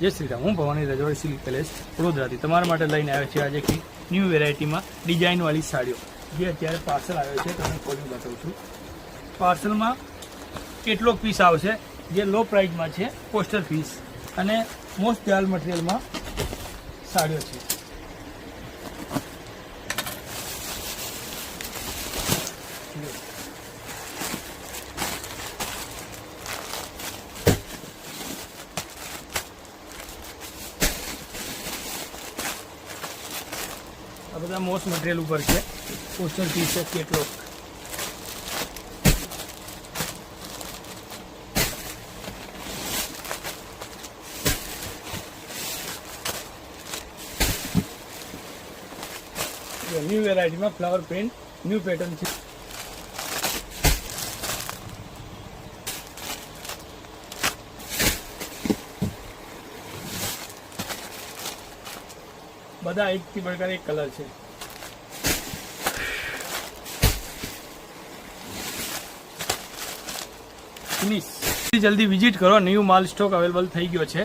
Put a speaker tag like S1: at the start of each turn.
S1: જય શ્રી રામ। હું ભવાની રજવાડી સિલ્ક પેલેસ વડોદરાથી તમારા માટે લઈને આવ્યો છે આજે કંઈક ન્યૂ વેરાયટીમાં ડિઝાઇનવાળી સાડીઓ જે અત્યારે પાર્સલ આવ્યો છે તમને ખોલીને બતાવું છું। પાર્સલમાં કેટલોક પીસ આવશે જે લો પ્રાઇસમાં છે, પોસ્ટર પીસ અને મોસ્ટ જાલ મટીરિયલમાં સાડીઓ છે। આ બધા મોસ્ટ મટીરિયલ ઉપર છે, પોસ્ટર પીસ છે, કેટલોક ન્યૂ વેરાયટીમાં ફ્લાવર પ્રિન્ટ ન્યૂ પેટર્ન છે। બધા એકથી બળકાર એક કલર છે। ફિનિશ જલ્દી વિઝિટ કરો, ન્યૂ માલ સ્ટોક અવેલેબલ થઈ ગયો છે।